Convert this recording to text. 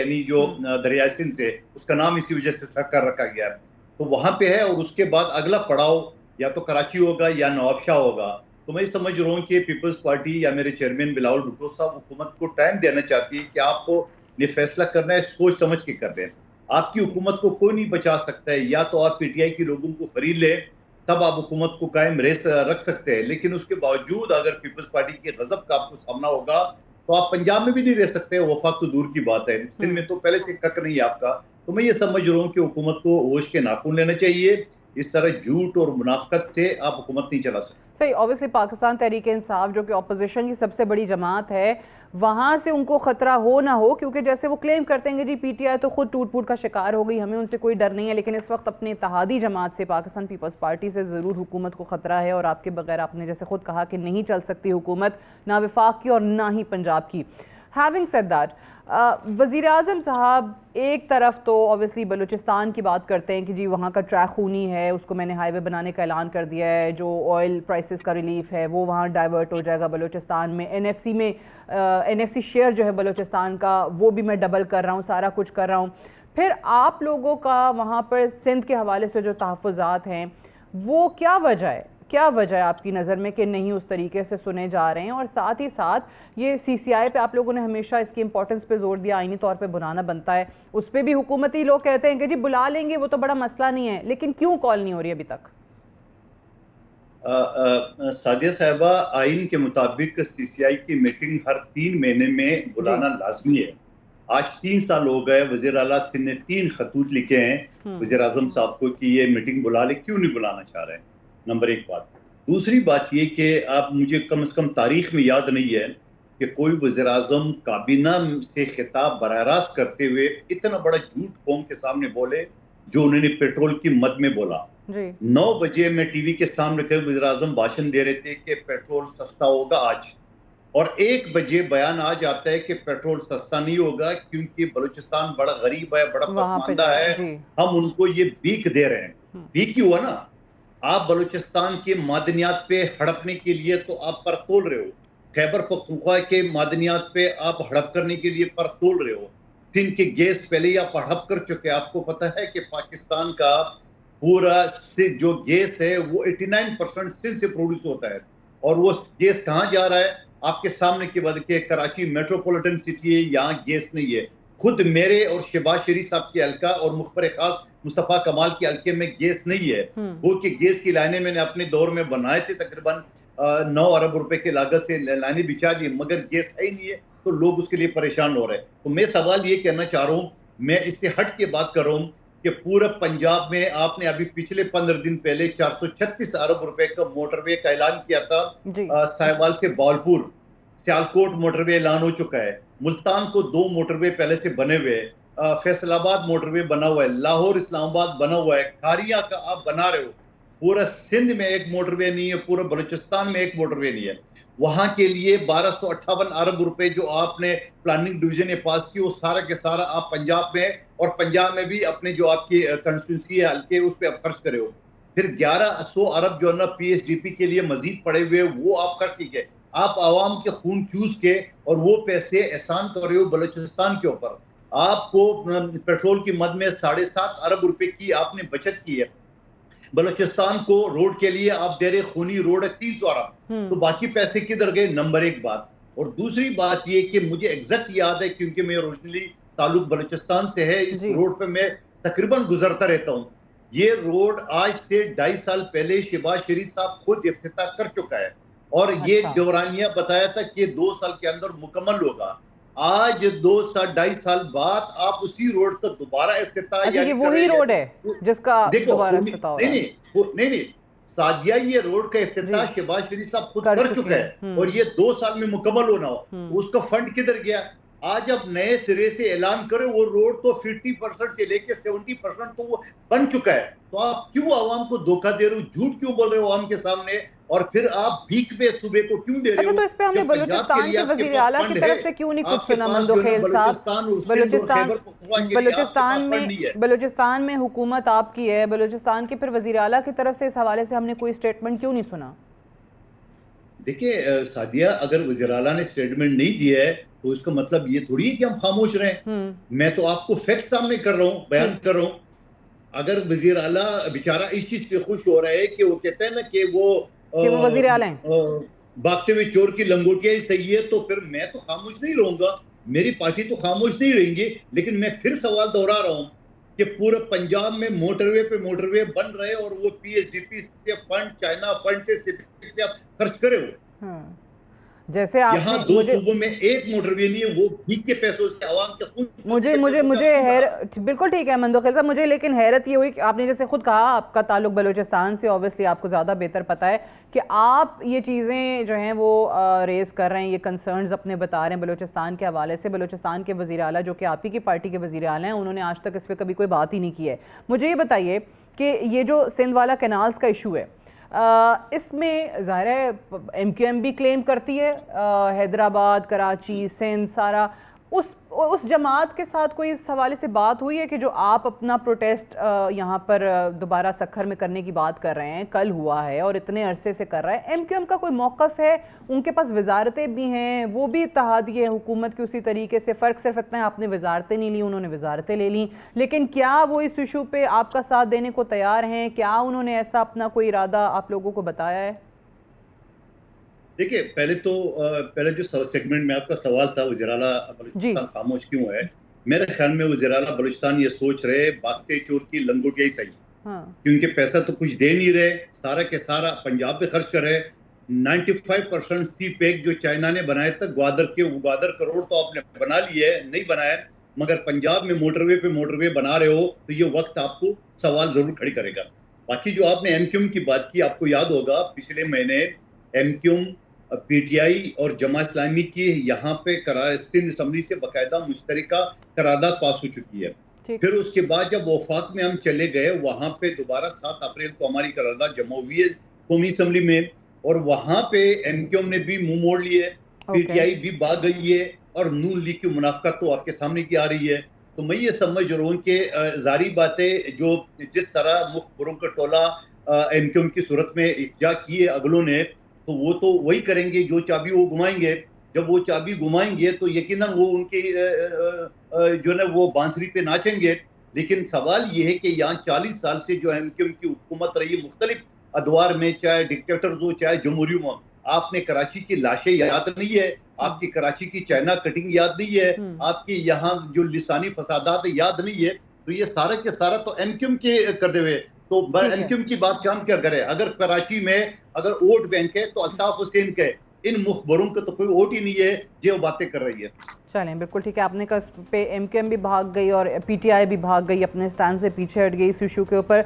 यानी जो दरिया सिंध से, उसका नाम इसी वजह से सरकार रखा गया है, तो वहां पे है। और उसके बाद अगला पड़ाव या तो कराची होगा या नवाबशाह होगा। तो मैं समझ रहा हूँ कि पीपल्स पार्टी या मेरे चेयरमैन बिलावल भुट्टो साहब हुकूमत को टाइम देना चाहती है कि आपको ये फैसला करना है, सोच समझ के कर रहे हैं। आपकी हुकूमत को कोई नहीं बचा सकता है। या तो आप पीटीआई के लोगों को खरीद ले, तब आप हुकूमत को कायम रख सकते हैं, लेकिन उसके बावजूद अगर पीपल्स पार्टी के गजब का आपको सामना होगा तो आप पंजाब में भी नहीं रह सकते। वफाक तो दूर की बात है, सिंध में तो पहले से कक नहीं है आपका। तो मैं ये समझ रहा हूँ कि हुकूमत को होश के नाखून लेना चाहिए। इस तरह झूठ और मुनाफकत से आप हुकूमत नहीं चला सकते। सही, ऑब्वियसली पाकिस्तान तहरीक इंसाफ जो कि अपोजिशन की सबसे बड़ी जमात है, वहाँ से उनको ख़तरा हो ना हो, क्योंकि जैसे वो क्लेम करते हैं कि जी पीटीआई तो खुद टूट फूट का शिकार हो गई, हमें उनसे कोई डर नहीं है, लेकिन इस वक्त अपने इत्तेहादी जमात से पाकिस्तान पीपल्स पार्टी से ज़रूर हुकूमत को ख़तरा है। और आपके बगैर, आपने जैसे खुद कहा कि नहीं चल सकती हुकूमत, ना वफाक की और ना ही पंजाब की। हैविंग सेड दैट, वज़ीर आज़म साहब एक तरफ तो ऑब्वियसली बलूचिस्तान की बात करते हैं कि जी वहाँ का ट्रैक खूनी है, उसको मैंने हाईवे बनाने का ऐलान कर दिया है, जो ऑयल प्राइसेस का रिलीफ है वो वहाँ डाइवर्ट हो जाएगा बलूचिस्तान में। एनएफसी शेयर जो है बलूचिस्तान का, वो भी मैं डबल कर रहा हूँ, सारा कुछ कर रहा हूँ। फिर आप लोगों का वहाँ पर सिंध के हवाले से जो तहफ़्फ़ुज़ात हैं, वो क्या वजह है, क्या वजह है आपकी नज़र में कि नहीं उस तरीके से सुने जा रहे हैं? और साथ ही साथ ये सीसीआई पे आप लोगों ने हमेशा इसकी इंपॉर्टेंस पे जोर दिया, आईनी तौर पे बुलाना बनता है, उस पर भी हुकूमती लोग कहते हैं कि जी बुला लेंगे, वो तो बड़ा मसला नहीं है, लेकिन क्यों कॉल नहीं हो रही अभी तक? सादिया साहबा, आइन के मुताबिक सीसीआई की मीटिंग हर 3 महीने में बुलाना लाजमी है। आज 3 साल हो गए, वज़ीर आला सिंध ने 3 खतूत लिखे हैं वज़ीर आज़म साहब को कि ये मीटिंग बुला ले, क्यों नहीं बुलाना चाह रहे हैं। नंबर 1 बात। दूसरी बात ये कि आप, मुझे कम से कम तारीख में याद नहीं है कि कोई वज़ीर आज़म काबीना से खिताब बराह रास्त करते हुए इतना बड़ा झूठ कौम के सामने बोले जो उन्होंने पेट्रोल की मद में बोला। 9 बजे मैं टीवी के सामने खड़े वज़ीर आज़म भाषण दे रहे थे कि पेट्रोल सस्ता होगा आज, और 1 बजे बयान आ जाता है कि पेट्रोल सस्ता नहीं होगा क्योंकि बलूचिस्तान बड़ा गरीब है, बड़ा पसमानदा है, हम उनको ये भीख दे रहे हैं। भीख ही हुआ ना। आप बलूचिस्तान के मादनियात पे हड़पने के लिए तो आप पर तोल रहे हो, खैबर पख्तूनख्वा के मादनियात पे आप हड़प करने के लिए पर तोल रहे हो, सिंध के गैस पहले ही आप हड़प कर चुके हैं। आपको पता है कि पाकिस्तान का पूरा से जो गैस है वो 89% सिंध से प्रोड्यूस होता है, और वो गैस कहाँ जा रहा है आपके सामने के बाद के कराची मेट्रोपॉलिटन सिटी है, यहाँ गैस नहीं है। खुद मेरे और शहबाज शरीफ साहब के हल्का और मुखबर खास मुस्तफ़ा कमाल के हल्के में गैस नहीं है। वो कि गैस की लाइनें मैंने अपने दौर में बनाए थे, तकरीबन 9 अरब रुपए की लागत से लाइनें बिछा दी, मगर गैस है ही नहीं है, तो लोग उसके लिए परेशान हो रहे हैं। तो मैं सवाल ये कहना चाह रहा हूँ, मैं इससे हट के बात कर रहा हूँ कि पूरा पंजाब में आपने अभी पिछले 15 दिन पहले 436 अरब रुपए का मोटरवे का ऐलान किया था। साहिवाल से बावलपुर सियालकोट मोटरवे ऐलान हो चुका है। मुल्तान को 2 मोटरवे पहले से बने हुए हैं। फैसलाबाद मोटरवे बना हुआ है, लाहौर इस्लामाबाद बना हुआ है, खारिया का आप बना रहे हो। पूरा सिंध में एक मोटरवे नहीं है, पूरा बलूचिस्तान में एक मोटरवे नहीं है। वहां के लिए 1258 अरब रुपए जो आपने प्लानिंग डिवीजन ने पास की, वो सारा के सारा आप पंजाब में, और पंजाब में भी अपने जो आपकी कंस्टिट्यूंसी है हल्के, उस पर आप खर्च करे हो। फिर 1100 अरब जो है ना पीएसडीपी के लिए मजीद पड़े हुए, वो आप खर्च कीजिए। आप आवाम के खून चूस के और वो पैसे एहसान कर रहे हो बलूचिस्तान के ऊपर। आपको पेट्रोल की मद में 7.5 अरब रुपए की आपने बचत की है। बलूचिस्तान को रोड के लिए आप दे रहे खूनी रोड है 300 अरब, तो बाकी पैसे किधर गए? नंबर 1 बात। और दूसरी बात ये कि मुझे एग्जैक्ट याद है क्योंकि मैं ओरिजिनली ताल्लुक बलूचिस्तान से है, इस रोड पे मैं तकरीबन गुजरता रहता हूँ। ये रोड आज से 2.5 साल पहले शहबाज शरीफ साहब खुद इफ्तिताह कर चुका है, और ये दौरानिया बताया था कि 2 साल के अंदर मुकम्मल होगा। आज 2.5 साल बाद आप उसी रोड का दोबारा इफ्तिताह, अच्छा, ये वही रोड है जिसका दोबारा इफ्तिताह हो रहा है? नहीं, सादिया, ये रोड का इफ्तिताह शहबाज शरीफ साहब खुद कर चुका है, और ये 2 साल में मुकम्मल होना हो। उसका फंड किधर गया? आज अब नए सिरे से ऐलान करें, वो रोड तो 50% से लेके 70% तो वो बन चुका है। तो आप क्यों आवाम को धोखा दे रहे हो, झूठ क्यों बोल रहे हो आवाम के सामने, और फिर आप भीख पे सूबे को क्यों दे रहे हो? अच्छा, तो इस पे हमने बलूचिस्तान के वजीर आला की तरफ से क्यों नहीं कुछ सुना? मंदोखेल साहब, बलूचिस्तान में हुकूमत आपकी है, बलूचिस्तान के फिर वजीर आला की तरफ से इस हवाले से हमने कोई स्टेटमेंट क्यों नहीं सुना? देखिए सादिया, अगर वज़ीर आला ने स्टेटमेंट नहीं दिया है तो इसका मतलब ये थोड़ी है कि हम खामोश रहें। मैं तो आपको फैक्ट सामने कर रहा हूँ, बयान कर रहा हूँ। अगर वज़ीर आला बेचारा इस चीज पे खुश हो रहा है कि वो कहते हैं ना कि वो वज़ीर आला हैं, भागते हुए चोर की लंगोटियां ही सही है, तो फिर मैं तो खामोश नहीं रहूंगा, मेरी पार्टी तो खामोश नहीं रहेंगी। लेकिन मैं फिर सवाल दोहरा रहा हूं कि पूरे पंजाब में मोटरवे बन रहे और वो पीएचडीपी से फंड, चाइना फंड से आप खर्च करे हो। जैसे यहाँ आपने दो सूबों में एक मोटरवे नहीं है, वो भीख के पैसों से, आवाम के खून मुझे बिल्कुल ठीक है मंदोखिल साहब, मुझे लेकिन हैरत ये हुई कि आपने जैसे खुद कहा आपका ताल्लुक बलूचिस्तान से, ऑब्वियसली आपको ज़्यादा बेहतर पता है कि आप ये चीज़ें जो हैं वो रेज़ कर रहे हैं, ये कंसर्न्स अपने बता रहे हैं बलूचिस्तान के हवाले से। बलूचिस्तान के वज़ीर आला जो कि आप ही की पार्टी के वज़ीर आला हैं, उन्होंने आज तक इस पर कभी कोई बात ही नहीं की है। मुझे ये बताइए कि ये जो सिंध वाला कैनाल्स का इशू है, इसमें ज़ाहिर है MQM भी क्लेम करती है, हैदराबाद, कराची, सिंध सारा, उस जमात के साथ कोई इस हवाले से बात हुई है कि जो आप अपना प्रोटेस्ट यहाँ पर दोबारा सखर में करने की बात कर रहे हैं, कल हुआ है और इतने अरसे से कर रहा है, MQM का कोई मौक़िफ़ है? उनके पास वजारतें भी हैं, वो भी इत्तेहादी है हुकूमत की उसी तरीके से, फ़र्क सिर्फ इतना है आपने वजारतें नहीं ली, उन्होंने वजारतें ले ली। लेकिन क्या वो इस इशू पे आपका साथ देने को तैयार हैं? क्या उन्होंने ऐसा अपना कोई इरादा आप लोगों को बताया है? देखिए, पहले जो सेगमेंट में आपका सवाल था वज़ीर आला बलूचिस्तान खामोश क्यों है, मेरे ख्याल में वज़ीर आला बलूचिस्तान ये सोच रहे भागते चोर की लंगोटिया ही सही, क्योंकि पैसा तो कुछ दे नहीं रहे, सारा के सारा पंजाब पे खर्च कर रहे। 95% सी पैक जो चाइना ने बनाए थे, ग्वादर करोड़ तो आपने बना लिए, नहीं बनाया, मगर पंजाब में मोटरवे बना रहे हो, तो ये वक्त आपको सवाल जरूर खड़ी करेगा। बाकी जो आपने MQM की बात की, आपको याद होगा पिछले महीने MQM, PTI और जमा इस्लामी की यहाँ पे सिंध असम्बली से बाकायदा मुश्तरका करारदाद पास हो चुकी है। फिर उसके बाद जब वफाक में हम चले गए, वहां पे दोबारा 7 अप्रैल को हमारी करारदाद जमा हुई है कौमी असम्बली में, और वहां पे MQM ने भी मुंह मोड़ लिए, PTI भी भाग गई है और नून लीग की मुनाफकत तो आपके सामने की आ रही है। तो मैं ये समझ रहा हूँ कि जारी बातें जो जिस तरह मुखबरों का टोला MQM की सूरत में इख्तियार किए अगलों ने, तो वो तो वही करेंगे जो चाबी वो घुमाएंगे। जब वो चाबी घुमाएंगे तो यकीनन वो उनकी जो है वो बांसुरी पे नाचेंगे। लेकिन सवाल ये है कि यहाँ 40 साल से जो MQM की हुकूमत रही, मुख्तलिफ अदवार में, चाहे डिक्टेटर्स हो चाहे जमहूरियों में, आपने कराची की लाशें याद नहीं है, आपकी कराची की चाइना कटिंग याद नहीं है, आपके यहाँ जो लिसानी फसादात याद नहीं है। तो ये सारा के सारा तो MQM के कर दे हुए। तो MQM की बात हम क्या करें? अगर कराची में अगर वोट बैंक है तो अल्ताफ हुसैन के, इन मुखबरों का तो कोई वोट ही नहीं है जो बातें कर रही है। चलें, बिल्कुल ठीक है, आपने कहा पे MQM भी भाग गई और PTI भी भाग गई, अपने स्टैंड से पीछे हट गई इस इशू के ऊपर।